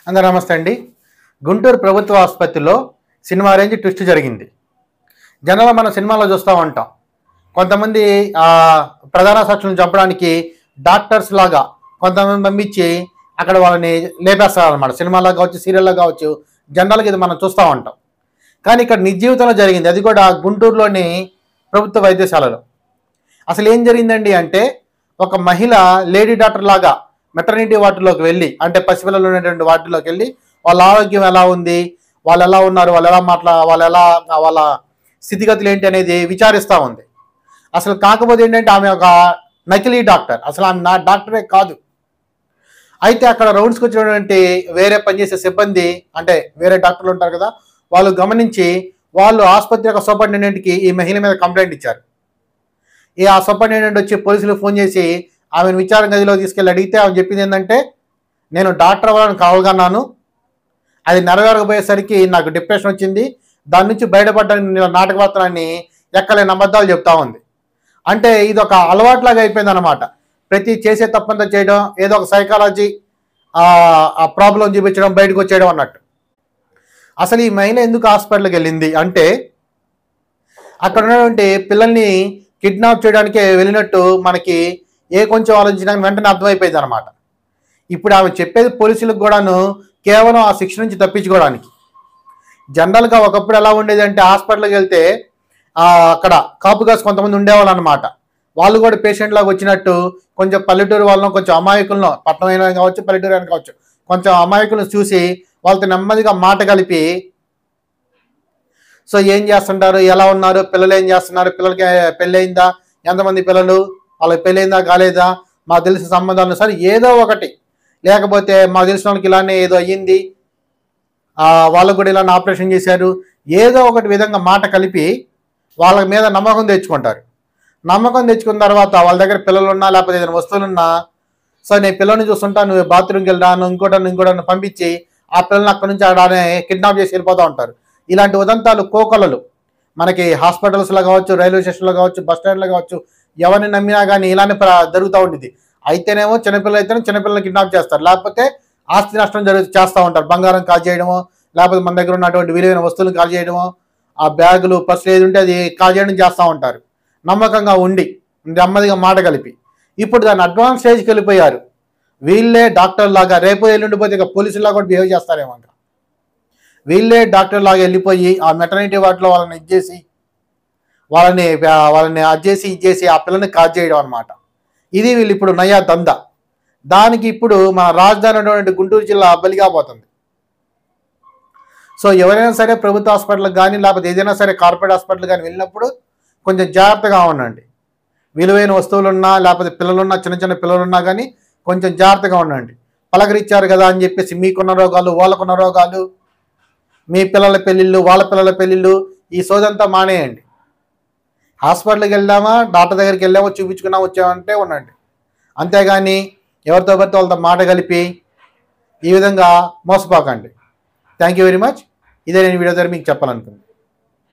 అందరూ నమస్తే అండి. గుంటూరు ప్రభుత్వ ఆసుపత్రిలో సినిమా రేంజ్ ట్విస్ట్ జరిగింది. జనరల్గా మనం సినిమాలో చూస్తూ ఉంటాం, కొంతమంది ప్రధాన సాక్షులను చంపడానికి డాక్టర్స్ లాగా కొంతమంది పంపించి అక్కడ వాళ్ళని లేపేస్తారనమాట. సినిమాలో కావచ్చు, సీరియల్లో కావచ్చు, జనరల్గా ఇది మనం చూస్తూ ఉంటాం. కానీ ఇక్కడ నిజ జీవితంలో జరిగింది, అది కూడా గుంటూరులోని ప్రభుత్వ వైద్యశాలలో. అసలు ఏం జరిగిందండి అంటే, ఒక మహిళ లేడీ డాక్టర్ లాగా మెటర్నిటీ వార్డులోకి వెళ్ళి, అంటే పసిపిల్లలు ఉన్నటువంటి వార్డులోకి వెళ్ళి వాళ్ళ ఆరోగ్యం ఎలా ఉంది, వాళ్ళు ఎలా ఉన్నారు, వాళ్ళ స్థితిగతులు ఏంటి అనేది విచారిస్తూ ఉంది. అసలు కాకపోతే ఏంటంటే ఆమె ఒక నకిలీ డాక్టర్, అసలు ఆమె నా డాక్టరే కాదు. అయితే అక్కడ రౌండ్స్కి వచ్చినటువంటి వేరే పనిచేసే సిబ్బంది, అంటే వేరే డాక్టర్లు ఉంటారు కదా, వాళ్ళు గమనించి వాళ్ళు ఆసుపత్రి యొక్క సూపరింటెండెంట్కి ఈ మహిళ మీద కంప్లైంట్ ఇచ్చారు. ఆ సూపరింటెండెంట్ వచ్చి పోలీసులకు ఫోన్ చేసి ఆమెను విచారణ గదిలో తీసుకెళ్ళి అడిగితే ఆమె చెప్పింది ఏంటంటే, నేను డాక్టర్ అవ్వాలని కావగన్నాను, అది నెరవేరకపోయేసరికి నాకు డిప్రెషన్ వచ్చింది, దాని నుంచి బయటపడ్డానికి నాటకవార్తనాన్ని ఎక్కలేని అబద్ధాలు చెప్తా ఉంది. అంటే ఇది ఒక అలవాట్లాగా అయిపోయింది అనమాట. ప్రతి చేసే తప్పంతా చేయడం, ఏదో ఒక సైకాలజీ ఆ ప్రాబ్లం చూపించడం, బయటకు వచ్చేయడం అన్నట్టు. అసలు ఈ మహిళ ఎందుకు హాస్పిటల్కి వెళ్ళింది అంటే, అక్కడ ఉన్నటువంటి పిల్లల్ని కిడ్నాప్ చేయడానికే వెళ్ళినట్టు మనకి కొంచెం ఆలోచించడానికి వెంటనే అర్థమైపోయింది అనమాట. ఇప్పుడు ఆమె చెప్పేది పోలీసులకు కూడాను కేవలం ఆ శిక్ష నుంచి తప్పించుకోవడానికి. జనరల్గా ఒకప్పుడు ఎలా ఉండేది అంటే, హాస్పిటల్కి వెళ్తే అక్కడ కాపుగాస్ కొంతమంది ఉండేవాళ్ళు అనమాట. వాళ్ళు కూడా పేషెంట్ లాగా వచ్చినట్టు కొంచెం పల్లెటూరు వాళ్ళను, కొంచెం అమాయకులను, పట్టణం అయినా కావచ్చు, పల్లెటూరు అయినా కావచ్చు, కొంచెం అమాయకులను చూసి వాళ్ళతో నెమ్మదిగా మాట కలిపి, సో ఏం చేస్తుంటారు, ఎలా ఉన్నారు, పిల్లలు ఏం చేస్తున్నారు, పిల్లలకి పెళ్ళయిందా, ఎంతమంది పిల్లలు, వాళ్ళకి పెళ్ళయిందా కాలేదా, మాకు తెలిసిన సంబంధాలను సరే ఏదో ఒకటి, లేకపోతే మాకు తెలిసిన వాళ్ళకి ఇలానే ఏదో అయ్యింది, వాళ్ళకు కూడా ఇలానే ఆపరేషన్ చేశారు, ఏదో ఒకటి విధంగా మాట కలిపి వాళ్ళ మీద నమ్మకం తెచ్చుకుంటారు. నమ్మకం తెచ్చుకున్న తర్వాత వాళ్ళ దగ్గర పిల్లలు ఉన్నా లేకపోతే ఏదైనా వస్తువులున్నా, సో నేను పిల్లల్ని చూస్తుంటా, నువ్వు బాత్రూమ్కి వెళ్ళాను, ఇంకోటని పంపించి ఆ పిల్లల్ని అక్కడి నుంచి ఆడనే కిడ్నాప్ చేసి వెళ్ళిపోతూ ఉంటారు. ఇలాంటి ఉదంతాలు కోకొల్లలు మనకి హాస్పిటల్స్లో కావచ్చు, రైల్వే స్టేషన్లో కావచ్చు, బస్ స్టాండ్లో కావచ్చు, ఎవరిని నమ్మినా కానీ ఇలానే జరుగుతూ ఉంటుంది. అయితేనేమో చిన్నపిల్లలు అయితేనే చిన్నపిల్లల్ని కిడ్నాప్ చేస్తారు, లేకపోతే ఆస్తి నష్టం చేస్తూ ఉంటారు. బంగారం కాల్ చేయడమో, లేకపోతే మన దగ్గర ఉన్నటువంటి విలువైన వస్తువులు కాల్ చేయడమో, ఆ బ్యాగులు, పర్సులు ఏది ఉంటే అది కాల్ చేయడం చేస్తూ ఉంటారు. నమ్మకంగా ఉండి నెమ్మదిగా మాట కలిపి. ఇప్పుడు దాన్ని అడ్వాన్స్ స్టేజ్కి వెళ్ళిపోయారు. వీళ్ళే డాక్టర్ లాగా, రేపు ఎల్లుండిపోతే ఇక పోలీసులాగా కూడా బిహేవ్ చేస్తారేమో. వీళ్ళే డాక్టర్ లాగా వెళ్ళిపోయి ఆ మెటర్నిటీ వార్డులో వాళ్ళని ఇచ్చేసి వాళ్ళని ఇచ్చేసి ఆ పిల్లని కాల్ చేయడం అనమాట. ఇది వీళ్ళు ఇప్పుడు నయా దందా. దానికి ఇప్పుడు మన రాజధాని ఉన్నటువంటి గుంటూరు జిల్లా బలిగా పోతుంది. సో ఎవరైనా సరే ప్రభుత్వ హాస్పిటల్కి కానీ, లేకపోతే ఏదైనా సరే కార్పొరేట్ హాస్పిటల్ కానీ వెళ్ళినప్పుడు కొంచెం జాగ్రత్తగా ఉండండి. విలువైన వస్తువులున్నా, లేకపోతే పిల్లలున్నా, చిన్న చిన్న పిల్లలున్నా కానీ కొంచెం జాగ్రత్తగా ఉండండి. పలకరిచ్చారు కదా అని చెప్పేసి మీకున్న రోగాలు, వాళ్ళకున్న రోగాలు, మీ పిల్లల పెళ్ళిళ్ళు, వాళ్ళ పిల్లల పెళ్ళిళ్ళు, ఈ సోదంతా మానేయండి. హాస్పిటల్కి వెళ్దామా, డాక్టర్ దగ్గరికి వెళ్ళామో, చూపించుకున్నా వచ్చామంటే ఉండండి. అంతేగాని ఎవరితో పడితే వాళ్ళతో మాట కలిపి ఈ విధంగా మోసపోకండి. Thank you very much. ఇదే నేను వీడియో ద్వారా మీకు చెప్పాలనుకుంటున్నాను.